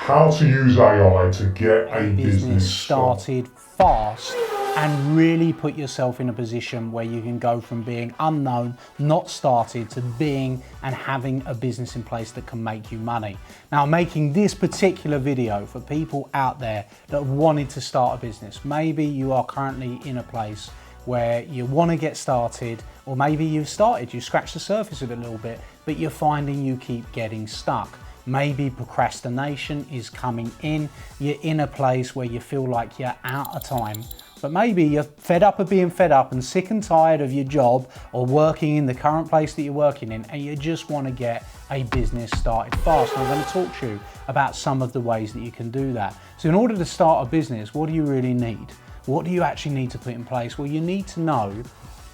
how to use AI to get a business started fast and really put yourself in a position where you can go from being unknown, not started, to being and having a business in place that can make you money. Now, I'm making this particular video for people out there that wanted to start a business. Maybe you are currently in a place where you want to get started, or maybe you've started, you scratched the surface of it a little bit, but you're finding you keep getting stuck. Maybe procrastination is coming in. You're in a place where you feel like you're out of time, but maybe you're fed up of being fed up and sick and tired of your job or working in the current place that you're working in, and you just want to get a business started fast. And I'm going to talk to you about some of the ways that you can do that. So in order to start a business, what do you really need? What do you actually need to put in place? Well, you need to know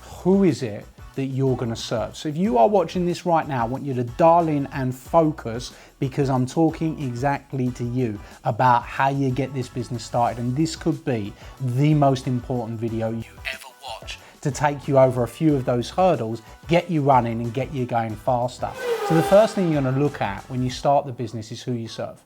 who is it that you're going to serve. So if you are watching this right now, I want you to dial in and focus, because I'm talking exactly to you about how you get this business started. And this could be the most important video you ever watch to take you over a few of those hurdles, get you running and get you going faster. So the first thing you're going to look at when you start the business is who you serve.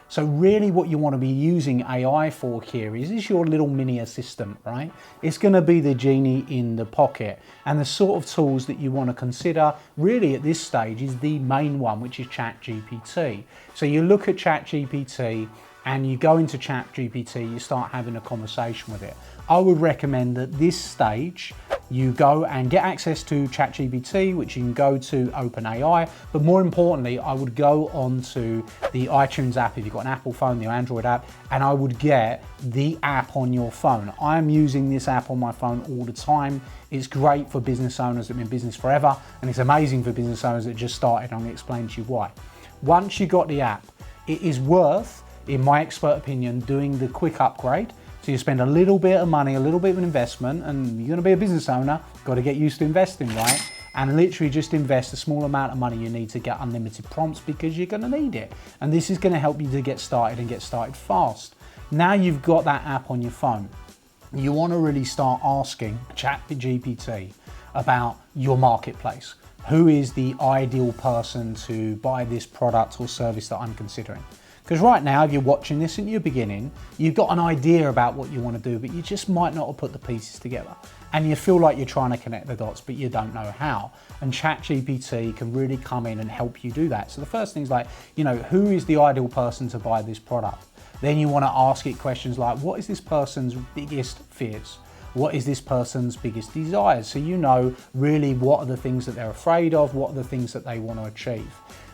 So really what you want to be using AI for here is your little mini assistant, right? It's going to be the genie in the pocket, and the sort of tools that you want to consider really at this stage is the main one, which is ChatGPT. So you look at ChatGPT and you go into ChatGPT, you start having a conversation with it. I would recommend at this stage you go and get access to ChatGPT, which you can go to OpenAI, but more importantly, I would go onto the iTunes app if you've got an Apple phone, the Android app, and I would get the app on your phone. I'm using this app on my phone all the time. It's great for business owners that have been in business forever, and it's amazing for business owners that just started. I'm going to explain to you why. Once you got the app, it is worth, in my expert opinion, doing the quick upgrade. So you spend a little bit of money, a little bit of an investment, and you're going to be a business owner, got to get used to investing, right? And literally just invest a small amount of money you need to get unlimited prompts, because you're going to need it. And this is going to help you to get started and get started fast. Now you've got that app on your phone, you want to really start asking ChatGPT about your marketplace. Who is the ideal person to buy this product or service that I'm considering? Because right now, if you're watching this and you're beginning, you've got an idea about what you want to do, but you just might not have put the pieces together. And you feel like you're trying to connect the dots, but you don't know how. And ChatGPT can really come in and help you do that. So the first thing is like, who is the ideal person to buy this product? Then you want to ask it questions like, what is this person's biggest fears? What is this person's biggest desires? So you know really what are the things that they're afraid of, what are the things that they want to achieve.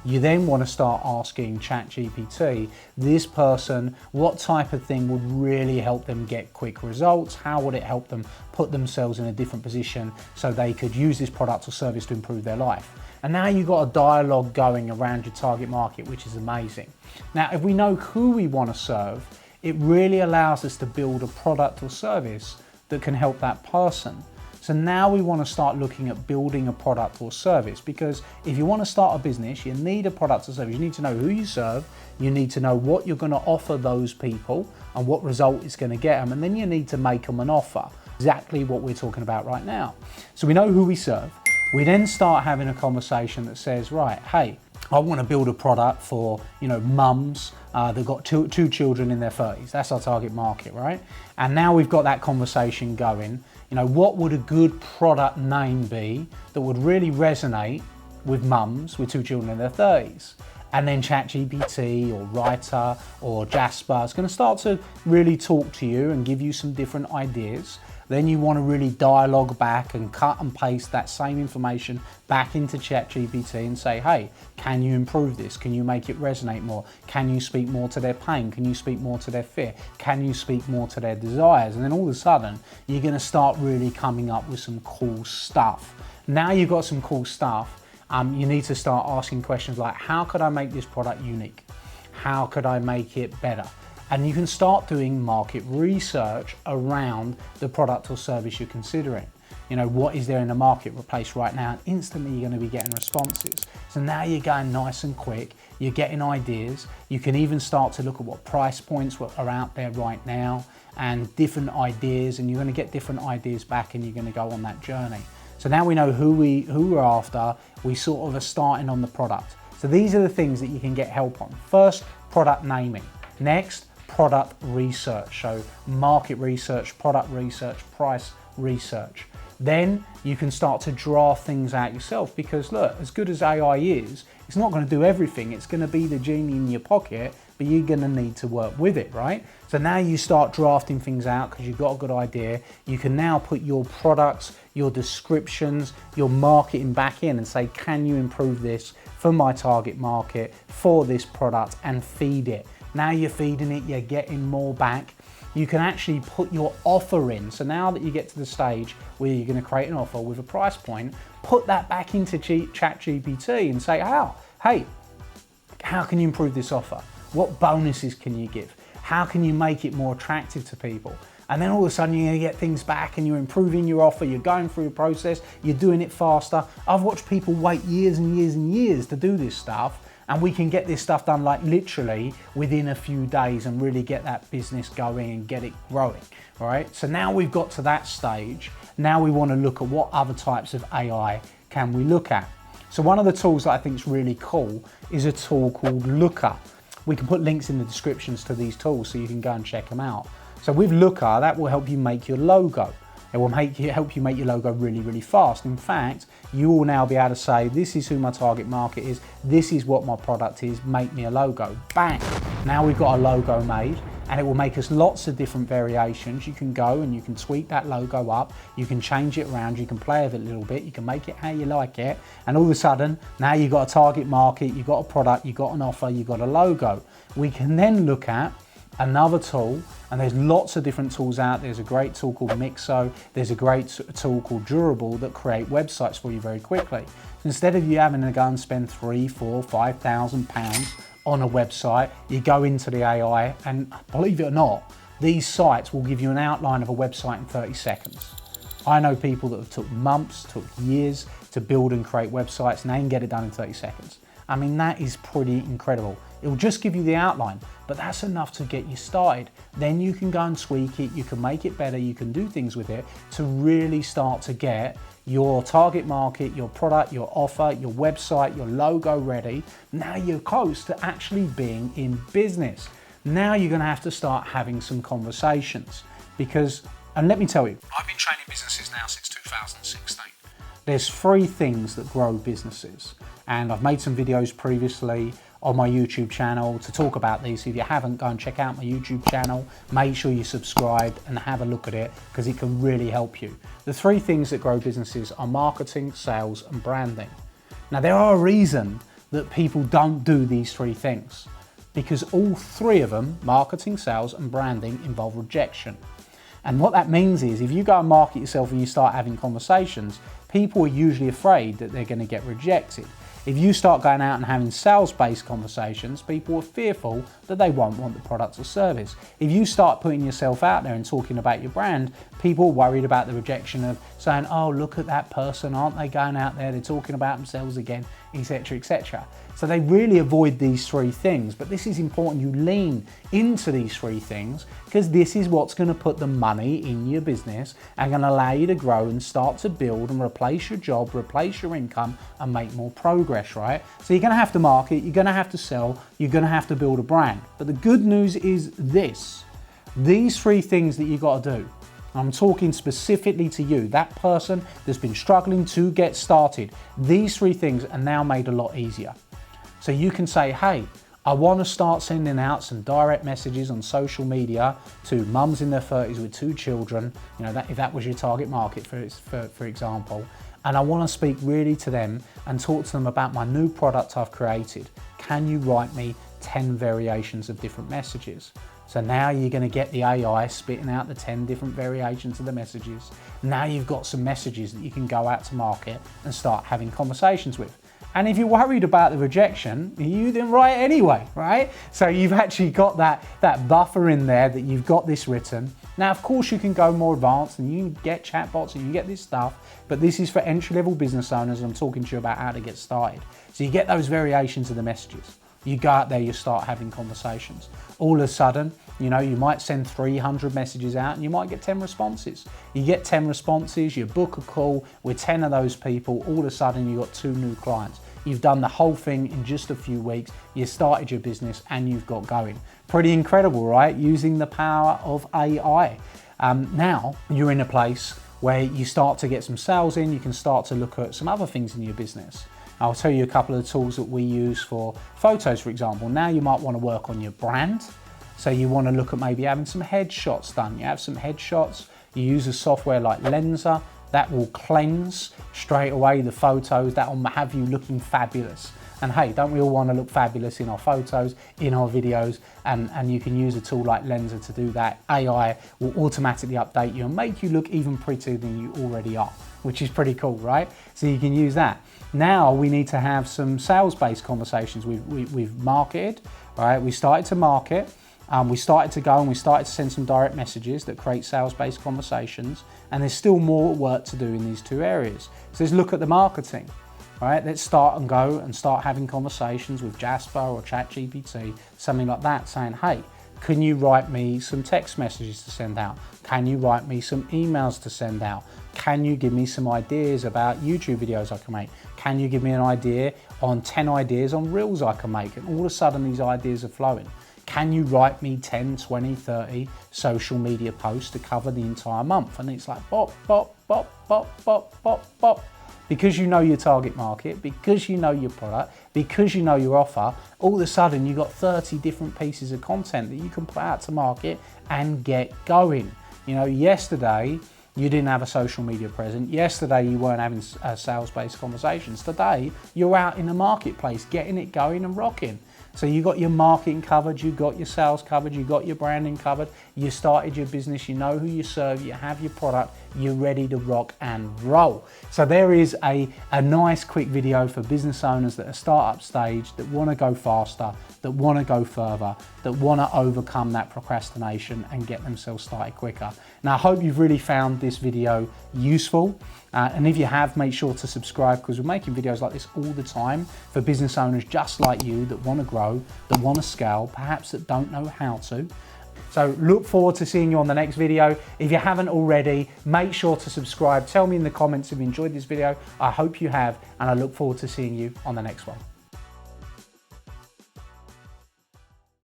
You then want to start asking ChatGPT, this person, what type of thing would really help them get quick results? How would it help them put themselves in a different position so they could use this product or service to improve their life? And now you've got a dialogue going around your target market, which is amazing. Now, if we know who we want to serve, it really allows us to build a product or service that can help that person. So now we want to start looking at building a product or service, because if you want to start a business, you need a product or service. You need to know who you serve, you need to know what you're going to offer those people and what result it's going to get them, and then you need to make them an offer, exactly what we're talking about right now. So we know who we serve. We then start having a conversation that says, right, hey, I want to build a product for, mums that got two children in their 30s. That's our target market, right? And now we've got that conversation going. What would a good product name be that would really resonate with mums with two children in their 30s? And then ChatGPT or Writer or Jasper is going to start to really talk to you and give you some different ideas. Then you want to really dialogue back and cut and paste that same information back into ChatGPT and say, hey, can you improve this? Can you make it resonate more? Can you speak more to their pain? Can you speak more to their fear? Can you speak more to their desires? And then all of a sudden, you're going to start really coming up with some cool stuff. Now you've got some cool stuff, you need to start asking questions like, how could I make this product unique? How could I make it better? And you can start doing market research around the product or service you're considering. What is there in the marketplace right now? And instantly you're going to be getting responses. So now you're going nice and quick, you're getting ideas. You can even start to look at what price points are out there right now and different ideas, and you're going to get different ideas back and you're going to go on that journey. So now we know who we're after, we sort of are starting on the product. So these are the things that you can get help on. First, product naming. Next, product research. So market research, product research, price research. Then you can start to draw things out yourself, because look, as good as AI is, it's not going to do everything. It's going to be the genie in your pocket, but you're going to need to work with it, right? So now you start drafting things out because you've got a good idea. You can now put your products, your descriptions, your marketing back in and say, can you improve this for my target market, for this product, and feed it. Now you're feeding it, you're getting more back. You can actually put your offer in. So now that you get to the stage where you're going to create an offer with a price point, put that back into ChatGPT and say, hey, how can you improve this offer? What bonuses can you give? How can you make it more attractive to people? And then all of a sudden you're going to get things back and you're improving your offer, you're going through a process, you're doing it faster. I've watched people wait years and years and years to do this stuff, and we can get this stuff done like literally within a few days and really get that business going and get it growing, all right? So now we've got to that stage. Now we want to look at what other types of AI can we look at. So one of the tools that I think is really cool is a tool called Looker. We can put links in the descriptions to these tools so you can go and check them out. So with Looker, that will help you make your logo. It will help you make your logo really, really fast. In fact, you will now be able to say, this is who my target market is, this is what my product is, make me a logo. Bang! Now we've got a logo made, and it will make us lots of different variations. You can go and you can tweak that logo up, you can change it around, you can play with it a little bit, you can make it how you like it, and all of a sudden, now you've got a target market, you've got a product, you've got an offer, you've got a logo. We can then look at another tool, and there's lots of different tools out. There's a great tool called Mixo, there's a great tool called Durable that create websites for you very quickly. So instead of you having to go and spend £3,000, £4,000, £5,000 on a website, you go into the AI, and believe it or not, these sites will give you an outline of a website in 30 seconds. I know people that have took months, took years to build and create websites, and they can get it done in 30 seconds. I mean, that is pretty incredible. It will just give you the outline, but that's enough to get you started. Then you can go and tweak it, you can make it better, you can do things with it to really start to get your target market, your product, your offer, your website, your logo ready. Now you're close to actually being in business. Now you're gonna have to start having some conversations because, and let me tell you, I've been training businesses now since 2016. There's 3 things that grow businesses, and I've made some videos previously on my YouTube channel to talk about these. If you haven't, go and check out my YouTube channel. Make sure you subscribe and have a look at it because it can really help you. The 3 things that grow businesses are marketing, sales, and branding. Now, there are a reason that people don't do these 3 things, because all 3 of them, marketing, sales, and branding, involve rejection. And what that means is if you go and market yourself and you start having conversations, people are usually afraid that they're going to get rejected. If you start going out and having sales-based conversations, people are fearful that they won't want the product or service. If you start putting yourself out there and talking about your brand, people are worried about the rejection of saying, oh, look at that person, aren't they going out there, they're talking about themselves again, etc., etc. So they really avoid these 3 things, but this is important. You lean into these 3 things because this is what's going to put the money in your business and going to allow you to grow and start to build and replace your job, replace your income, and make more progress, right? So you're going to have to market, you're going to have to sell, you're going to have to build a brand. But the good news is this: these 3 things that you got to do, I'm talking specifically to you, that person that's been struggling to get started. These 3 things are now made a lot easier. So you can say, hey, I want to start sending out some direct messages on social media to mums in their 30s with 2 children, you know, if that was your target market, for example, and I want to speak really to them and talk to them about my new product I've created. Can you write me 10 variations of different messages? So now you're going to get the AI spitting out the 10 different variations of the messages. Now you've got some messages that you can go out to market and start having conversations with. And if you're worried about the rejection, you then write anyway, right? So you've actually got that buffer in there that you've got this written. Now, of course, you can go more advanced and you can get chatbots and you can get this stuff, but this is for entry-level business owners. I'm talking to you about how to get started. So you get those variations of the messages. You go out there, you start having conversations. All of a sudden, you know, you might send 300 messages out and you might get 10 responses. You get 10 responses, you book a call with 10 of those people, all of a sudden you've got 2 new clients. You've done the whole thing in just a few weeks, you started your business and you've got going. Pretty incredible, right? Using the power of AI. Now you're in a place where you start to get some sales in, you can start to look at some other things in your business. I'll tell you a couple of the tools that we use for photos, for example. Now you might want to work on your brand. So you want to look at maybe having some headshots done. You have some headshots, you use a software like Lensa, that will cleanse straight away the photos, that will have you looking fabulous. And hey, don't we all want to look fabulous in our photos, in our videos, and you can use a tool like Lensa to do that. AI will automatically update you and make you look even prettier than you already are, which is pretty cool, right? So you can use that. Now we need to have some sales-based conversations. We've marketed, right? We started to market. We started to go and we started to send some direct messages that create sales-based conversations, and there's still more work to do in these 2 areas. So let's look at the marketing, right? Let's start and go and start having conversations with Jasper or ChatGPT, something like that, saying, hey, can you write me some text messages to send out? Can you write me some emails to send out? Can you give me some ideas about YouTube videos I can make? Can you give me an idea on 10 ideas on reels I can make? And all of a sudden these ideas are flowing. Can you write me 10, 20, 30 social media posts to cover the entire month? And it's like bop, bop, bop, bop, bop, bop, bop. Because you know your target market, because you know your product, because you know your offer, all of a sudden you've got 30 different pieces of content that you can put out to market and get going. You know, yesterday you didn't have a social media presence. Yesterday you weren't having sales-based conversations. Today you're out in the marketplace getting it going and rocking. So you got your marketing covered, you got your sales covered, you got your branding covered, you started your business, you know who you serve, you have your product, you're ready to rock and roll. So there is a nice quick video for business owners that are startup stage, that want to go faster, that want to go further, that want to overcome that procrastination and get themselves started quicker. Now I hope you've really found this video useful. And if you have, make sure to subscribe, because we're making videos like this all the time for business owners just like you that want to grow, that want to scale, perhaps that don't know how to. So look forward to seeing you on the next video. If you haven't already, make sure to subscribe. Tell me in the comments if you enjoyed this video. I hope you have, and I look forward to seeing you on the next one.